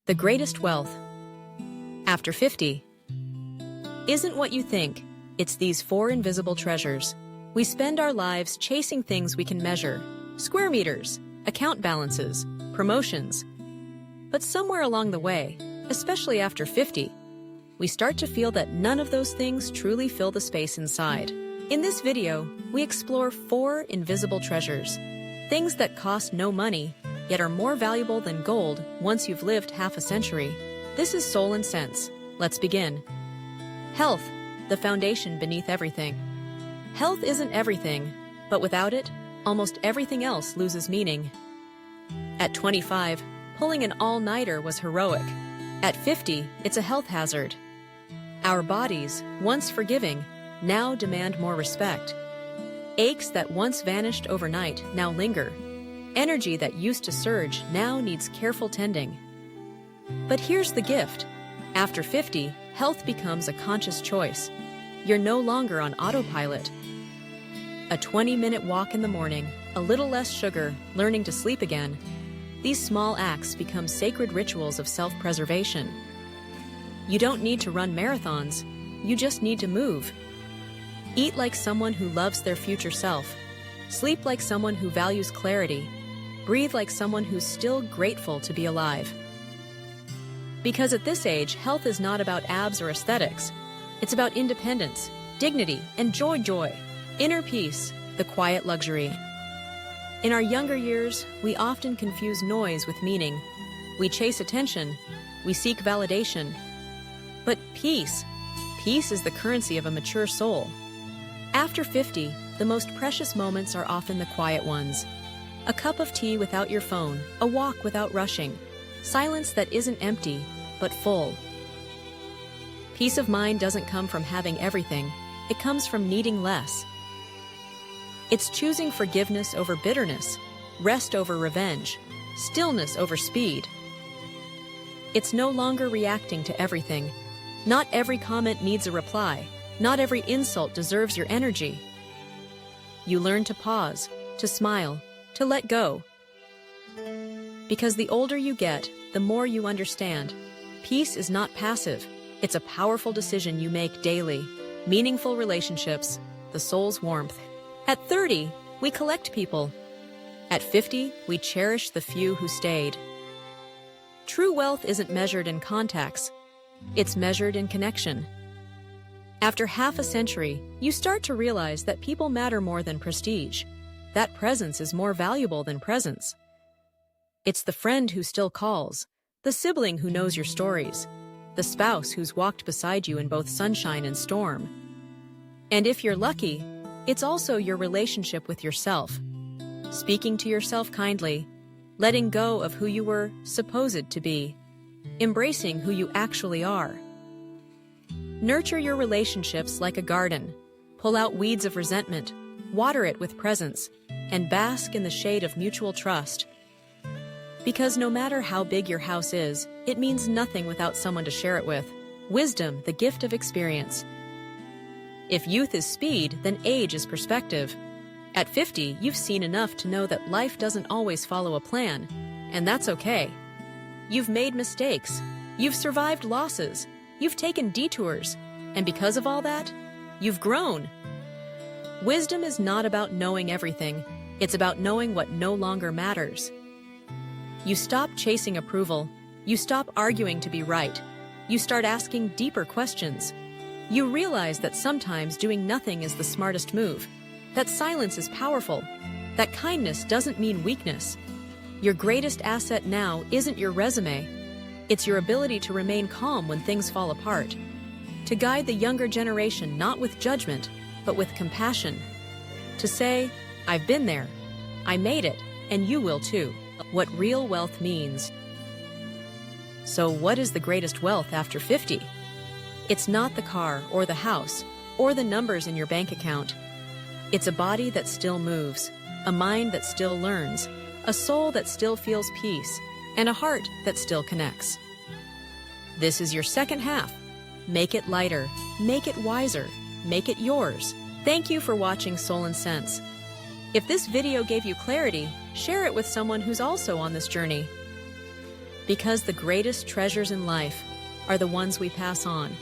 The greatest wealth. After 50. Isn't what you think. It's these 4 invisible treasures. We spend our lives chasing things we can measure. Square meters, account balances, promotions. But somewhere along the way, especially after 50, we start to feel that none of those things truly fill the space inside. In this video, we explore 4 invisible treasures. Things that cost no money, yet are more valuable than gold once you've lived half a century. This is Soul and Sense. Let's begin. Health, the foundation beneath everything. Health isn't everything, but without it, almost everything else loses meaning. At 25, pulling an all-nighter was heroic. At 50, it's a health hazard. Our bodies, once forgiving, now demand more respect. Aches that once vanished overnight now linger. Energy that used to surge now needs careful tending. But here's the gift. After 50, health becomes a conscious choice. You're no longer on autopilot. A 20-minute walk in the morning, a little less sugar, learning to sleep again. These small acts become sacred rituals of self-preservation. You don't need to run marathons. You just need to move. Eat like someone who loves their future self. Sleep like someone who values clarity. Breathe like someone who's still grateful to be alive. Because at this age, health is not about abs or aesthetics. It's about independence, dignity, and joy. Inner peace, the quiet luxury. In our younger years, we often confuse noise with meaning. We chase attention. We seek validation. But peace is the currency of a mature soul. After 50, the most precious moments are often the quiet ones. A cup of tea without your phone, a walk without rushing, silence that isn't empty, but full. Peace of mind doesn't come from having everything, it comes from needing less. It's choosing forgiveness over bitterness, rest over revenge, stillness over speed. It's no longer reacting to everything. Not every comment needs a reply. Not every insult deserves your energy. You learn to pause, to smile, to let go. Because the older you get, the more you understand. Peace is not passive. It's a powerful decision you make daily. Meaningful relationships, the soul's warmth. At 30, we collect people. At 50, we cherish the few who stayed. True wealth isn't measured in contacts. It's measured in connection. After half a century, you start to realize that people matter more than prestige. That presence is more valuable than presence. It's the friend who still calls, the sibling who knows your stories, the spouse who's walked beside you in both sunshine and storm. And if you're lucky, it's also your relationship with yourself. Speaking to yourself kindly, letting go of who you were supposed to be, embracing who you actually are. Nurture your relationships like a garden. Pull out weeds of resentment, water it with presence, and bask in the shade of mutual trust. Because no matter how big your house is, it means nothing without someone to share it with. Wisdom, the gift of experience. If youth is speed, then age is perspective. At 50, you've seen enough to know that life doesn't always follow a plan, and that's okay. You've made mistakes. You've survived losses. You've taken detours, and because of all that, you've grown. Wisdom is not about knowing everything. It's about knowing what no longer matters. You stop chasing approval. You stop arguing to be right. You start asking deeper questions. You realize that sometimes doing nothing is the smartest move, that silence is powerful, that kindness doesn't mean weakness. Your greatest asset now isn't your resume. It's your ability to remain calm when things fall apart. To guide the younger generation not with judgment, but with compassion. To say, I've been there, I made it, and you will too. What real wealth means. So what is the greatest wealth after 50? It's not the car or the house or the numbers in your bank account. It's a body that still moves, a mind that still learns, a soul that still feels peace, and a heart that still connects. This is your second half. Make it lighter, make it wiser, make it yours. Thank you for watching Soul and Sense. If this video gave you clarity, share it with someone who's also on this journey. Because the greatest treasures in life are the ones we pass on.